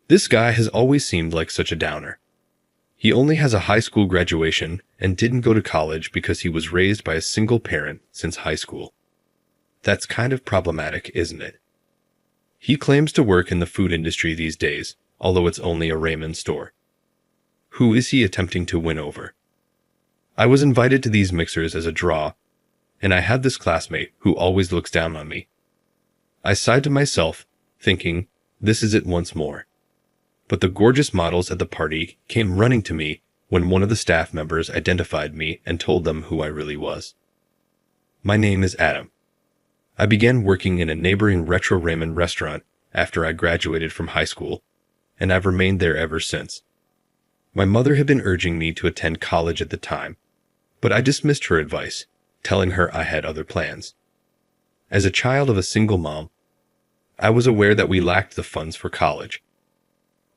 This guy has always seemed like such a downer. He only has a high school graduation and didn't go to college because he was raised by a single parent since high school. That's kind of problematic, isn't it? He claims to work in the food industry these days, although it's only a ramen store. Who is he attempting to win over? I was invited to these mixers as a draw, and I had this classmate who always looks down on me. I sighed to myself, thinking, this is it once more. But the gorgeous models at the party came running to me when one of the staff members identified me and told them who I really was. My name is Adam. I began working in a neighboring retro ramen restaurant after I graduated from high school, and I've remained there ever since. My mother had been urging me to attend college at the time, but I dismissed her advice, telling her I had other plans. As a child of a single mom, I was aware that we lacked the funds for college.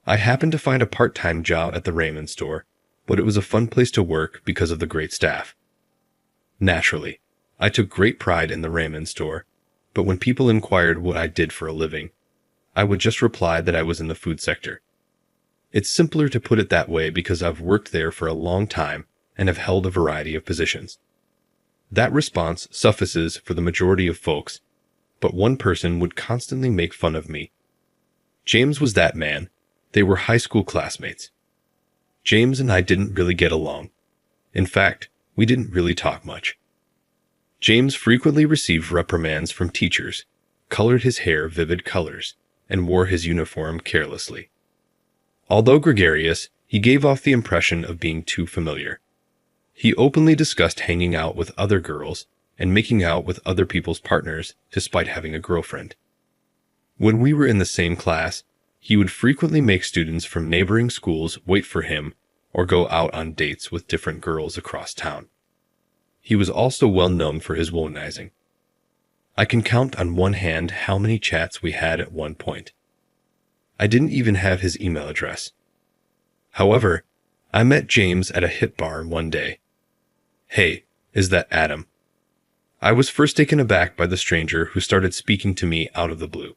I happened to find a part-time job at the ramen store, but it was a fun place to work because of the great staff. Naturally, I took great pride in the ramen store, but when people inquired what I did for a living, I would just reply that I was in the food sector. It's simpler to put it that way because I've worked there for a long time and have held a variety of positions. That response suffices for the majority of folks, but one person would constantly make fun of me. James was that man. They were high school classmates. James and I didn't really get along. In fact, we didn't really talk much. James frequently received reprimands from teachers, colored his hair vivid colors, and wore his uniform carelessly. Although gregarious, he gave off the impression of being too familiar. He openly discussed hanging out with other girls and making out with other people's partners despite having a girlfriend. When we were in the same class, he would frequently make students from neighboring schools wait for him or go out on dates with different girls across town. He was also well known for his womanizing. I can count on one hand how many chats we had at one point. I didn't even have his email address. However, I met James at a hip bar one day. Hey, is that Adam? I was first taken aback by the stranger who started speaking to me out of the blue.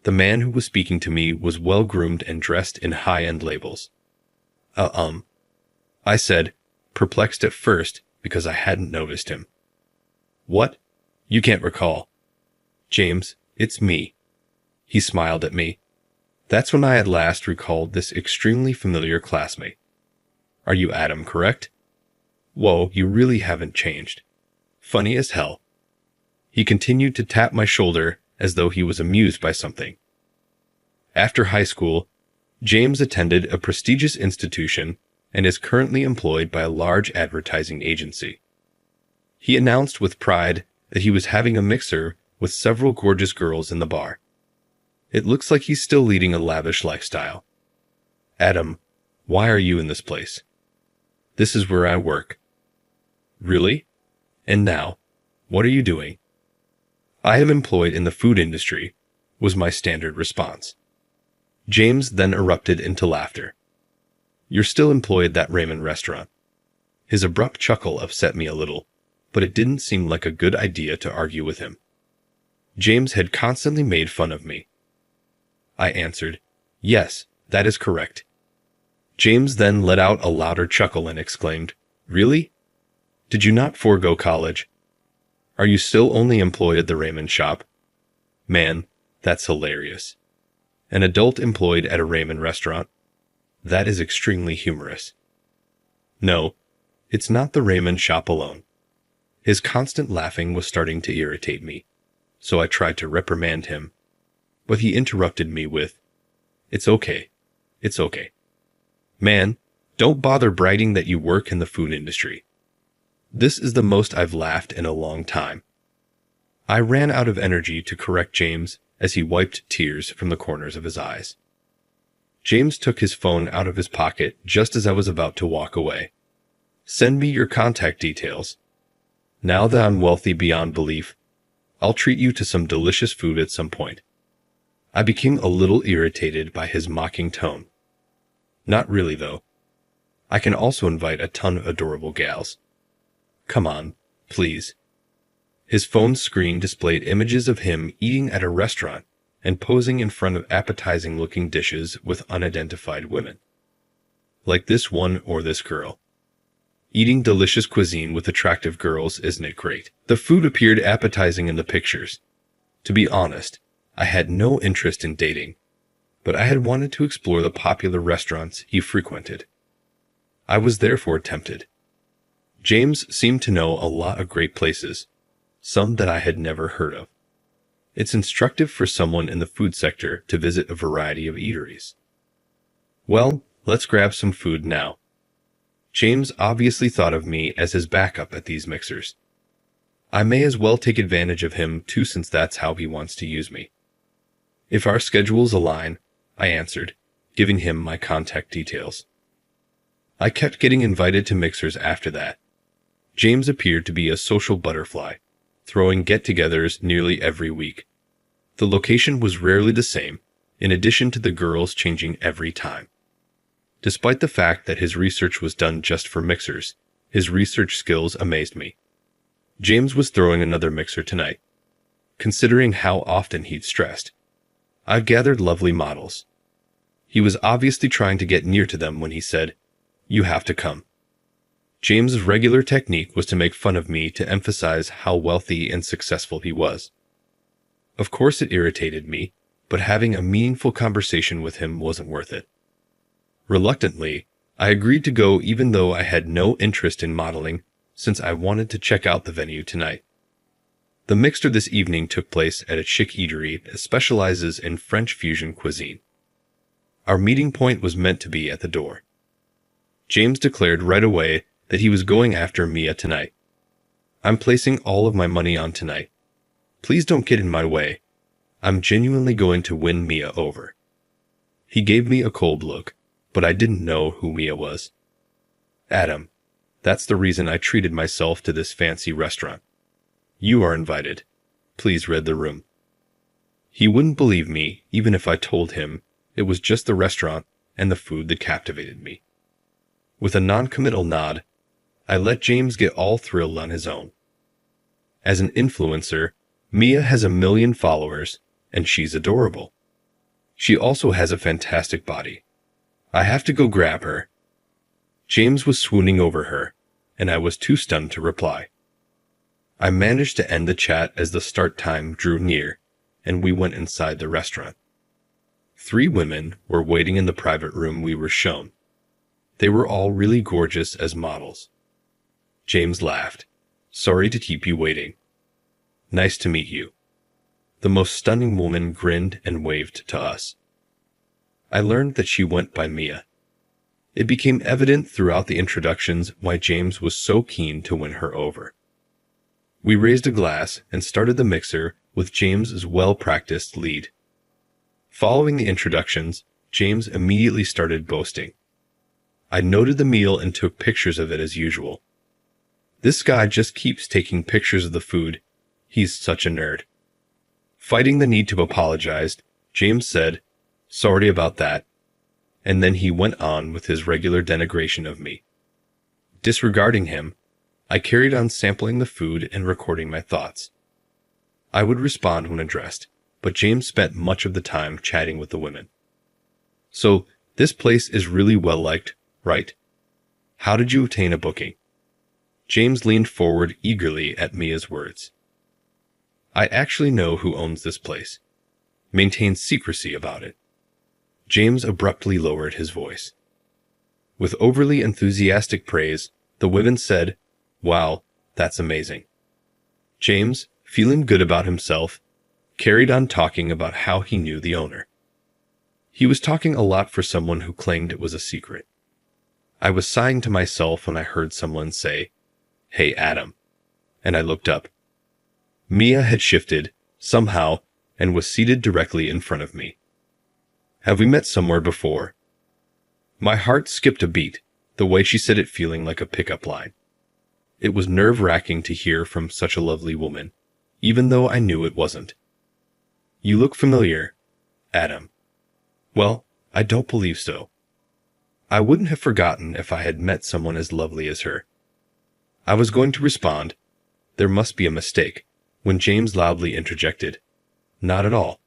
The man who was speaking to me was well-groomed and dressed in high-end labels. I said, perplexed at first because I hadn't noticed him. What? You can't recall. James, it's me. He smiled at me. That's when I at last recalled this extremely familiar classmate. Are you Adam, correct? Whoa, you really haven't changed. Funny as hell. He continued to tap my shoulder as though he was amused by something. After high school, James attended a prestigious institution and is currently employed by a large advertising agency. He announced with pride that he was having a mixer with several gorgeous girls in the bar. It looks like he's still leading a lavish lifestyle. Adam, why are you in this place? This is where I work. Really? And now, what are you doing? I am employed in the food industry, was my standard response. James then erupted into laughter. You're still employed at that ramen restaurant. His abrupt chuckle upset me a little, but it didn't seem like a good idea to argue with him. James had constantly made fun of me. I answered, yes, that is correct. James then let out a louder chuckle and exclaimed, really? Did you not forego college? Are you still only employed at the ramen shop? Man, that's hilarious. An adult employed at a ramen restaurant? That is extremely humorous. No, it's not the ramen shop alone. His constant laughing was starting to irritate me, so I tried to reprimand him. But he interrupted me with, it's okay. It's okay. Man, don't bother bragging that you work in the food industry. This is the most I've laughed in a long time. I ran out of energy to correct James as he wiped tears from the corners of his eyes. James took his phone out of his pocket just as I was about to walk away. Send me your contact details. Now that I'm wealthy beyond belief, I'll treat you to some delicious food at some point. I became a little irritated by his mocking tone. Not really, though. I can also invite a ton of adorable gals. Come on, please. His phone screen displayed images of him eating at a restaurant and posing in front of appetizing-looking dishes with unidentified women. Like this one or this girl. Eating delicious cuisine with attractive girls, isn't it great? The food appeared appetizing in the pictures. To be honest, I had no interest in dating, but I had wanted to explore the popular restaurants he frequented. I was therefore tempted. James seemed to know a lot of great places, some that I had never heard of. It's instructive for someone in the food sector to visit a variety of eateries. Well, let's grab some food now. James obviously thought of me as his backup at these mixers. I may as well take advantage of him too, since that's how he wants to use me. If our schedules align, I answered, giving him my contact details. I kept getting invited to mixers after that. James appeared to be a social butterfly, throwing get-togethers nearly every week. The location was rarely the same, in addition to the girls changing every time. Despite the fact that his research was done just for mixers, his research skills amazed me. James was throwing another mixer tonight. Considering how often he'd stressed, I've gathered lovely models. He was obviously trying to get near to them when he said, "You have to come." James's regular technique was to make fun of me to emphasize how wealthy and successful he was. Of course it irritated me, but having a meaningful conversation with him wasn't worth it. Reluctantly, I agreed to go even though I had no interest in modeling, since I wanted to check out the venue tonight. The mixer this evening took place at a chic eatery that specializes in French fusion cuisine. Our meeting point was meant to be at the door. James declared right away that he was going after Mia tonight. "I'm placing all of my money on tonight. Please don't get in my way. I'm genuinely going to win Mia over." He gave me a cold look, but I didn't know who Mia was. "Adam, that's the reason I treated myself to this fancy restaurant. You are invited. Please read the room." He wouldn't believe me even if I told him it was just the restaurant and the food that captivated me. With a non-committal nod, I let James get all thrilled on his own. As an influencer, Mia has 1 million followers, and she's adorable. She also has a fantastic body. I have to go grab her. James was swooning over her, and I was too stunned to reply. I managed to end the chat as the start time drew near, and we went inside the restaurant. 3 women were waiting in the private room we were shown. They were all really gorgeous as models. James laughed. "Sorry to keep you waiting." "Nice to meet you." The most stunning woman grinned and waved to us. I learned that she went by Mia. It became evident throughout the introductions why James was so keen to win her over. We raised a glass and started the mixer with James's well-practiced lead. Following the introductions, James immediately started boasting. I noted the meal and took pictures of it as usual. This guy just keeps taking pictures of the food. He's such a nerd. Fighting the need to apologize, James said, "Sorry about that," and then he went on with his regular denigration of me. Disregarding him, I carried on sampling the food and recording my thoughts. I would respond when addressed, but James spent much of the time chatting with the women. "So, this place is really well liked, right? How did you obtain a booking?" James leaned forward eagerly at Mia's words. "I actually know who owns this place. Maintain secrecy about it." James abruptly lowered his voice. With overly enthusiastic praise, the women said, "Wow, that's amazing." James, feeling good about himself, carried on talking about how he knew the owner. He was talking a lot for someone who claimed it was a secret. I was sighing to myself when I heard someone say, "Hey, Adam," and I looked up. Mia had shifted, somehow, and was seated directly in front of me. "Have we met somewhere before?" My heart skipped a beat, the way she said it feeling like a pickup line. It was nerve-wracking to hear from such a lovely woman, even though I knew it wasn't. "You look familiar, Adam." "Well, I don't believe so." I wouldn't have forgotten if I had met someone as lovely as her. I was going to respond, "There must be a mistake," when James loudly interjected, "Not at all.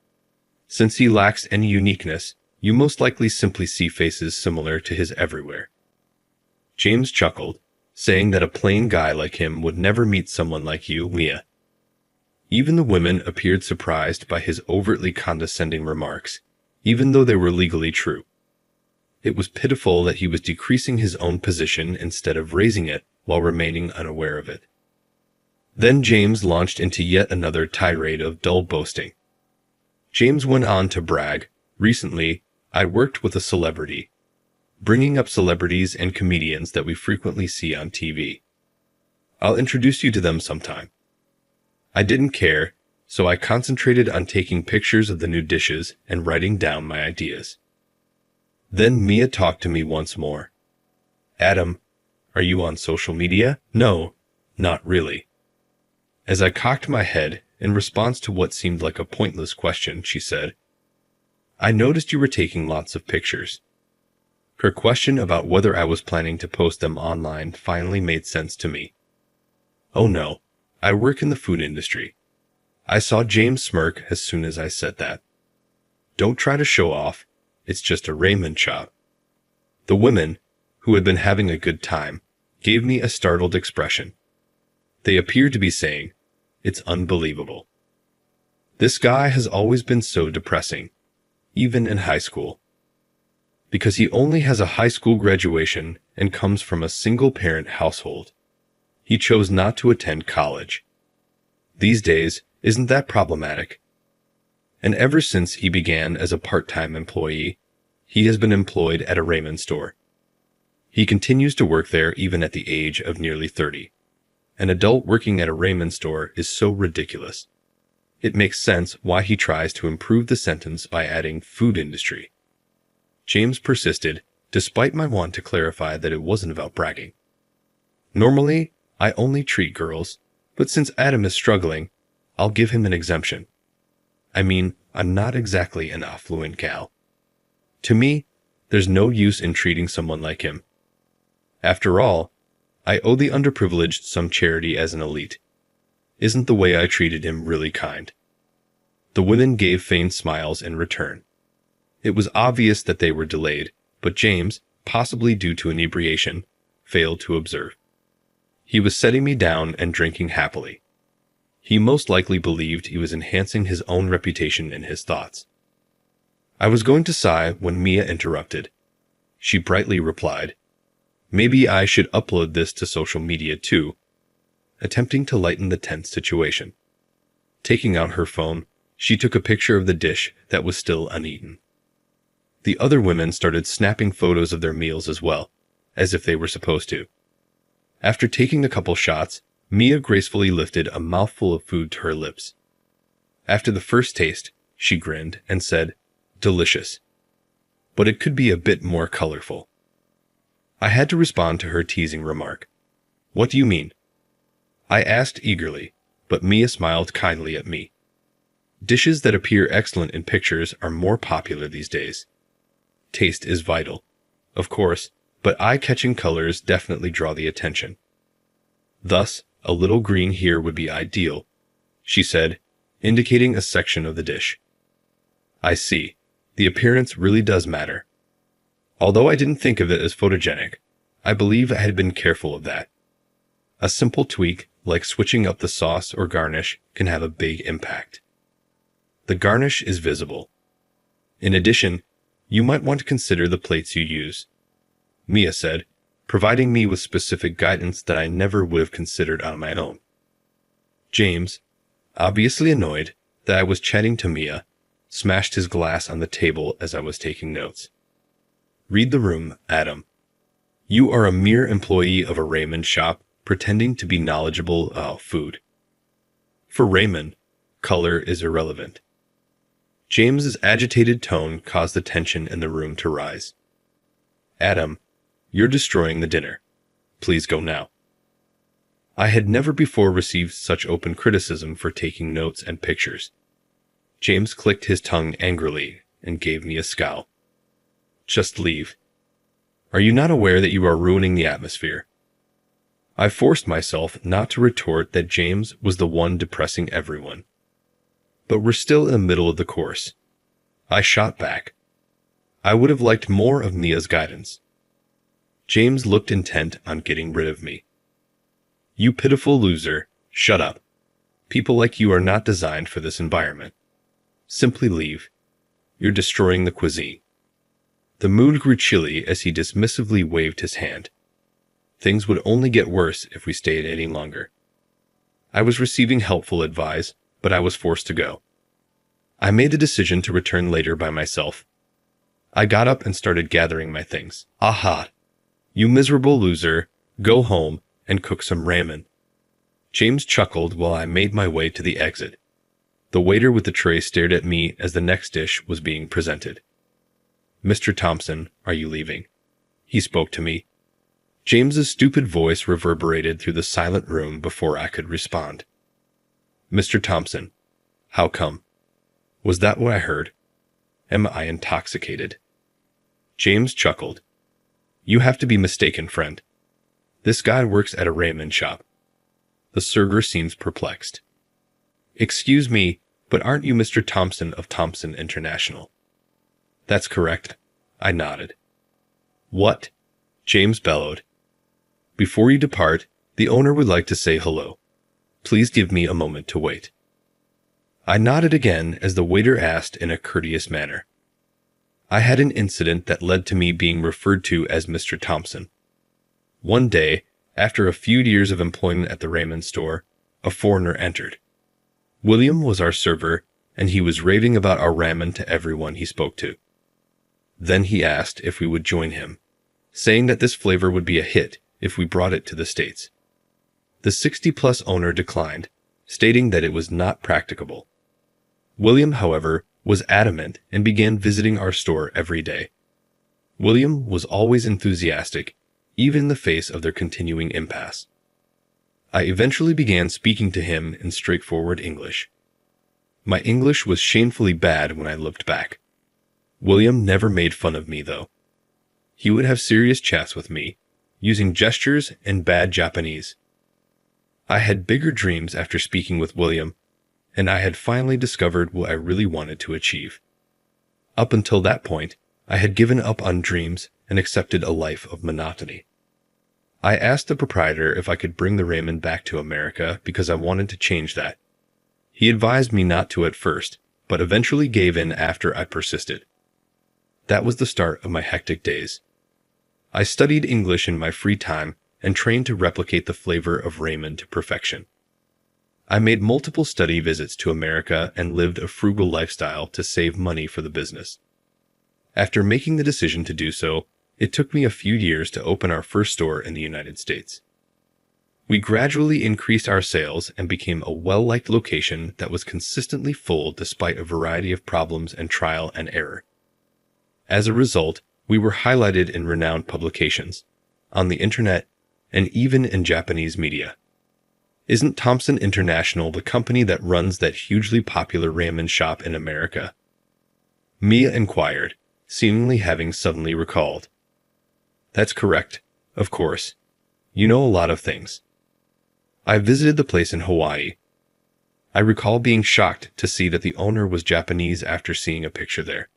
Since he lacks any uniqueness, you most likely simply see faces similar to his everywhere. James chuckled, saying that a plain guy like him would never meet someone like you, Mia. Even the women appeared surprised by his overtly condescending remarks, even though they were legally true. It was pitiful that he was decreasing his own position instead of raising it while remaining unaware of it. Then James launched into yet another tirade of dull boasting. James went on to brag, "Recently, I worked with a celebrity," bringing up celebrities and comedians that we frequently see on TV. "I'll introduce you to them sometime." I didn't care, so I concentrated on taking pictures of the new dishes and writing down my ideas. Then Mia talked to me once more. "Adam, are you on social media?" "No, not really." As I cocked my head in response to what seemed like a pointless question, she said, "I noticed you were taking lots of pictures." Her question about whether I was planning to post them online finally made sense to me. "Oh no, I work in the food industry." I saw James smirk as soon as I said that. "Don't try to show off, it's just a ramen shop." The women, who had been having a good time, gave me a startled expression. They appeared to be saying, "It's unbelievable. This guy has always been so depressing, even in high school. Because he only has a high school graduation and comes from a single-parent household. He chose not to attend college. These days, isn't that problematic?" And ever since he began as a part-time employee, he has been employed at a ramen store. He continues to work there even at the age of nearly 30. An adult working at a ramen store is so ridiculous. It makes sense why he tries to improve the sentence by adding food industry. James persisted, despite my want to clarify that it wasn't about bragging. "Normally, I only treat girls, but since Adam is struggling, I'll give him an exemption. I mean, I'm not exactly an affluent gal. To me, there's no use in treating someone like him. After all, I owe the underprivileged some charity as an elite. Isn't the way I treated him really kind?" The women gave feigned smiles in return. It was obvious that they were delayed, but James, possibly due to inebriation, failed to observe. He was setting me down and drinking happily. He most likely believed he was enhancing his own reputation in his thoughts. I was going to sigh when Mia interrupted. She brightly replied, "Maybe I should upload this to social media too," attempting to lighten the tense situation. Taking out her phone, she took a picture of the dish that was still uneaten. The other women started snapping photos of their meals as well, as if they were supposed to. After taking a couple shots, Mia gracefully lifted a mouthful of food to her lips. After the first taste, she grinned and said, "Delicious. But it could be a bit more colorful." I had to respond to her teasing remark. "What do you mean?" I asked eagerly, but Mia smiled kindly at me. Dishes that appear excellent in pictures are more popular these days. Taste is vital, of course, but eye-catching colors definitely draw the attention. Thus, a little green here would be ideal, she said, indicating a section of the dish. I see. The appearance really does matter. Although I didn't think of it as photogenic, I believe I had been careful of that. A simple tweak, like switching up the sauce or garnish, can have a big impact. The garnish is visible. In addition, you might want to consider the plates you use, Mia said, providing me with specific guidance that I never would have considered on my own. James, obviously annoyed that I was chatting to Mia, smashed his glass on the table as I was taking notes. "Read the room, Adam. You are a mere employee of a ramen shop pretending to be knowledgeable about food. For ramen, color is irrelevant." James's agitated tone caused the tension in the room to rise. "Adam, you're destroying the dinner. Please go now." I had never before received such open criticism for taking notes and pictures. James clicked his tongue angrily and gave me a scowl. "Just leave. Are you not aware that you are ruining the atmosphere?" I forced myself not to retort that James was the one depressing everyone. But we're still in the middle of the course. I shot back. I would have liked more of Mia's guidance. James looked intent on getting rid of me. You pitiful loser, shut up. People like you are not designed for this environment. Simply leave. You're destroying the cuisine. The mood grew chilly as he dismissively waved his hand. Things would only get worse if we stayed any longer. I was receiving helpful advice, but I was forced to go. I made the decision to return later by myself. I got up and started gathering my things. Aha! You miserable loser, go home and cook some ramen. James chuckled while I made my way to the exit. The waiter with the tray stared at me as the next dish was being presented. Mr. Thompson, are you leaving? He spoke to me. James's stupid voice reverberated through the silent room before I could respond. Mr. Thompson, how come? Was that what I heard? Am I intoxicated? James chuckled. You have to be mistaken, friend. This guy works at a ramen shop. The server seems perplexed. Excuse me, but aren't you Mr. Thompson of Thompson International? That's correct. I nodded. What? James bellowed. Before you depart, the owner would like to say hello. Please give me a moment to wait. I nodded again as the waiter asked in a courteous manner. I had an incident that led to me being referred to as Mr. Thompson. One day, after a few years of employment at the ramen store, a foreigner entered. William was our server, and he was raving about our ramen to everyone he spoke to. Then he asked if we would join him, saying that this flavor would be a hit if we brought it to the States. The 60-plus owner declined, stating that it was not practicable. William, however, was adamant and began visiting our store every day. William was always enthusiastic, even in the face of their continuing impasse. I eventually began speaking to him in straightforward English. My English was shamefully bad when I looked back. William never made fun of me, though. He would have serious chats with me, using gestures and bad Japanese. I had bigger dreams after speaking with William, and I had finally discovered what I really wanted to achieve. Up until that point, I had given up on dreams and accepted a life of monotony. I asked the proprietor if I could bring the ramen back to America because I wanted to change that. He advised me not to at first, but eventually gave in after I persisted. That was the start of my hectic days. I studied English in my free time and trained to replicate the flavor of ramen to perfection. I made multiple study visits to America and lived a frugal lifestyle to save money for the business. After making the decision to do so, it took me a few years to open our first store in the United States. We gradually increased our sales and became a well-liked location that was consistently full despite a variety of problems and trial and error. As a result, we were highlighted in renowned publications, on the internet, and even in Japanese media. Isn't Thompson International the company that runs that hugely popular ramen shop in America? Mia inquired, seemingly having suddenly recalled. That's correct, of course. You know a lot of things. I visited the place in Hawaii. I recall being shocked to see that the owner was Japanese after seeing a picture there.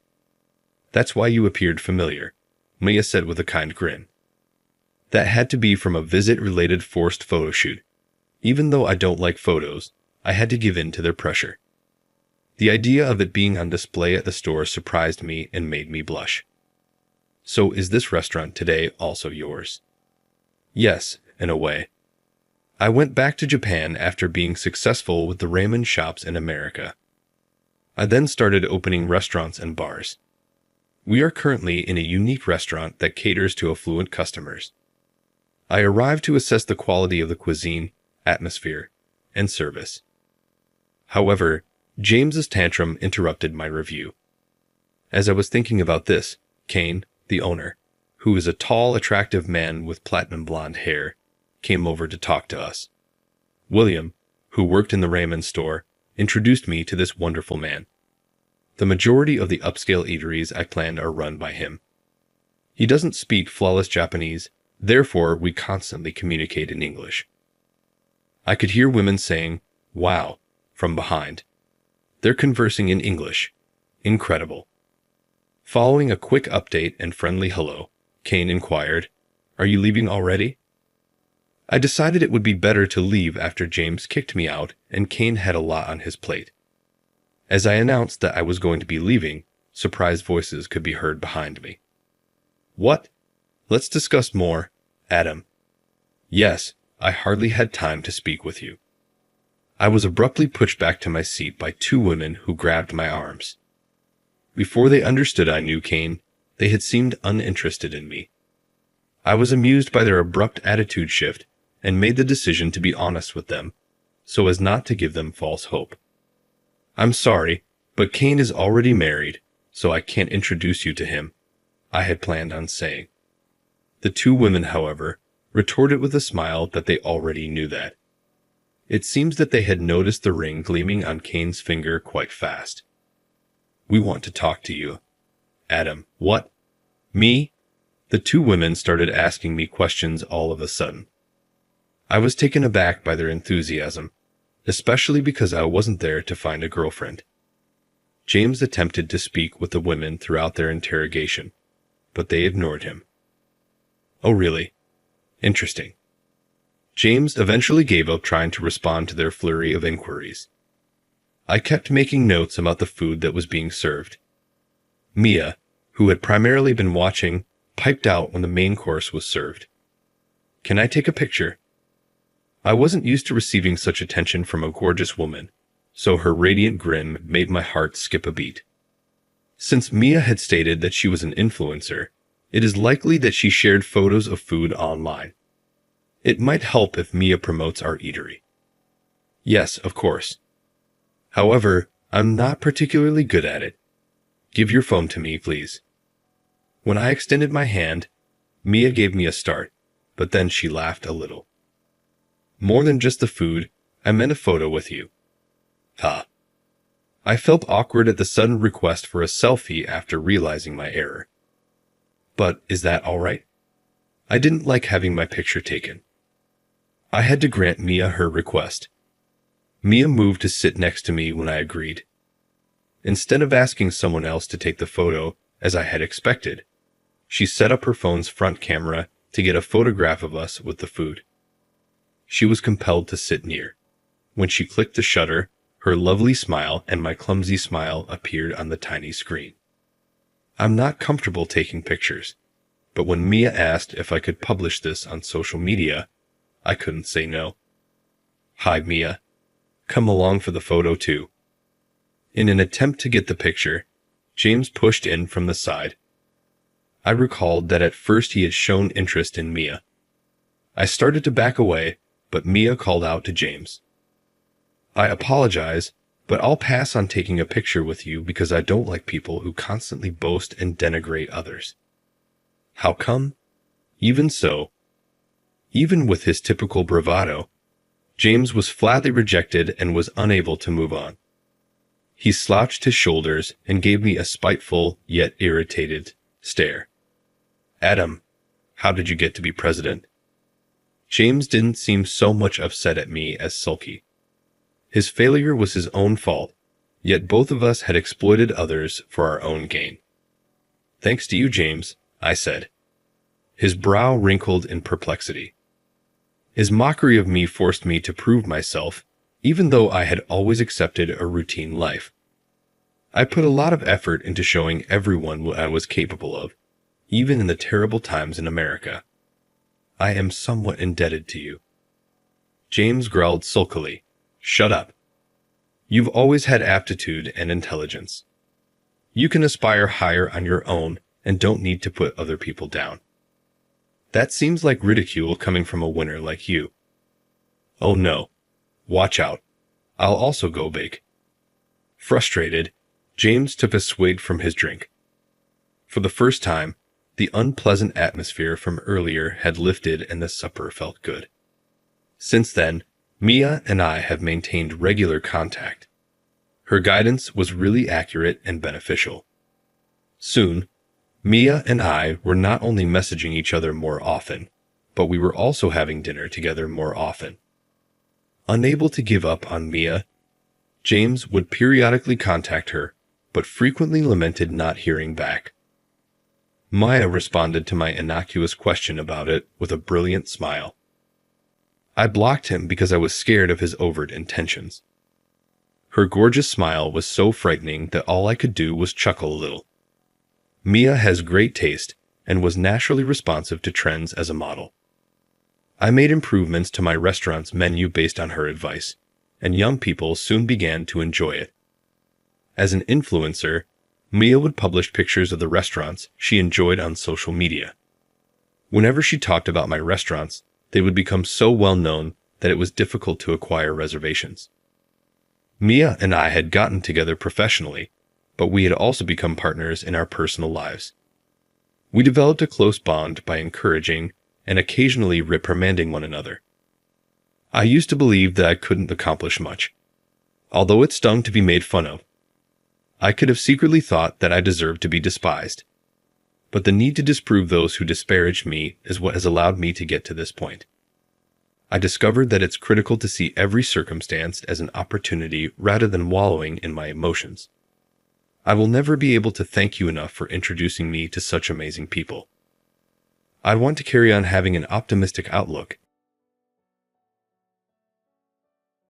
That's why you appeared familiar, Mia said with a kind grin. That had to be from a visit-related forced photo shoot. Even though I don't like photos, I had to give in to their pressure. The idea of it being on display at the store surprised me and made me blush. So is this restaurant today also yours? Yes, in a way. I went back to Japan after being successful with the ramen shops in America. I then started opening restaurants and bars. We are currently in a unique restaurant that caters to affluent customers. I arrived to assess the quality of the cuisine, atmosphere, and service. However, James's tantrum interrupted my review. As I was thinking about this, Kane, the owner, who is a tall, attractive man with platinum blonde hair, came over to talk to us. William, who worked in the ramen store, introduced me to this wonderful man. The majority of the upscale eateries I planned are run by him. He doesn't speak flawless Japanese, therefore we constantly communicate in English. I could hear women saying, "Wow," from behind. They're conversing in English. Incredible. Following a quick update and friendly hello, Kane inquired, "Are you leaving already?" I decided it would be better to leave after James kicked me out and Kane had a lot on his plate. As I announced that I was going to be leaving, surprised voices could be heard behind me. "What? Let's discuss more, Adam." "Yes, I hardly had time to speak with you." I was abruptly pushed back to my seat by two women who grabbed my arms. Before they understood I knew Kane, they had seemed uninterested in me. I was amused by their abrupt attitude shift and made the decision to be honest with them, so as not to give them false hope. "I'm sorry, but Kane is already married, so I can't introduce you to him," I had planned on saying. The two women, however, retorted with a smile that they already knew that. It seems that they had noticed the ring gleaming on Kane's finger quite fast. "We want to talk to you." "Adam, what? Me?" The two women started asking me questions all of a sudden. I was taken aback by their enthusiasm, especially because I wasn't there to find a girlfriend. James attempted to speak with the women throughout their interrogation, but they ignored him. "Oh, really? Interesting." James eventually gave up trying to respond to their flurry of inquiries. I kept making notes about the food that was being served. Mia, who had primarily been watching, piped out when the main course was served. "Can I take a picture?" I wasn't used to receiving such attention from a gorgeous woman, so her radiant grin made my heart skip a beat. Since Mia had stated that she was an influencer, it is likely that she shared photos of food online. It might help if Mia promotes our eatery. Yes, of course. However, I'm not particularly good at it. "Give your phone to me, please." When I extended my hand, Mia gave me a start, but then she laughed a little. "More than just the food, I meant a photo with you." "Huh." I felt awkward at the sudden request for a selfie after realizing my error. "But is that all right?" I didn't like having my picture taken. I had to grant Mia her request. Mia moved to sit next to me when I agreed. Instead of asking someone else to take the photo, as I had expected, she set up her phone's front camera to get a photograph of us with the food. She was compelled to sit near. When she clicked the shutter, her lovely smile and my clumsy smile appeared on the tiny screen. I'm not comfortable taking pictures, but when Mia asked if I could publish this on social media, I couldn't say no. "Hi, Mia. Come along for the photo too." In an attempt to get the picture, James pushed in from the side. I recalled that at first he had shown interest in Mia. I started to back away, but Mia called out to James. "I apologize, but I'll pass on taking a picture with you because I don't like people who constantly boast and denigrate others." "How come?" Even so, even with his typical bravado, James was flatly rejected and was unable to move on. He slouched his shoulders and gave me a spiteful yet irritated stare. "Adam, how did you get to be president?" James didn't seem so much upset at me as sulky. His failure was his own fault, yet both of us had exploited others for our own gain. "Thanks to you, James," I said. His brow wrinkled in perplexity. His mockery of me forced me to prove myself, even though I had always accepted a routine life. I put a lot of effort into showing everyone what I was capable of, even in the terrible times in America. I am somewhat indebted to you. James growled sulkily, "Shut up. You've always had aptitude and intelligence. You can aspire higher on your own and don't need to put other people down." That seems like ridicule coming from a winner like you. "Oh no. Watch out. I'll also go big." Frustrated, James took a swig from his drink. For the first time, the unpleasant atmosphere from earlier had lifted and the supper felt good. Since then, Mia and I have maintained regular contact. Her guidance was really accurate and beneficial. Soon, Mia and I were not only messaging each other more often, but we were also having dinner together more often. Unable to give up on Mia, James would periodically contact her, but frequently lamented not hearing back, Maya responded to my innocuous question about it with a brilliant smile. I blocked him because I was scared of his overt intentions. Her gorgeous smile was so frightening that all I could do was chuckle a little. Mia has great taste and was naturally responsive to trends as a model. I made improvements to my restaurant's menu based on her advice, and young people soon began to enjoy it. As an influencer, Mia would publish pictures of the restaurants she enjoyed on social media. Whenever she talked about my restaurants, they would become so well known that it was difficult to acquire reservations. Mia and I had gotten together professionally, but we had also become partners in our personal lives. We developed a close bond by encouraging and occasionally reprimanding one another. I used to believe that I couldn't accomplish much, although it stung to be made fun of. I could have secretly thought that I deserved to be despised. But the need to disprove those who disparaged me is what has allowed me to get to this point. I discovered that it's critical to see every circumstance as an opportunity rather than wallowing in my emotions. I will never be able to thank you enough for introducing me to such amazing people. I want to carry on having an optimistic outlook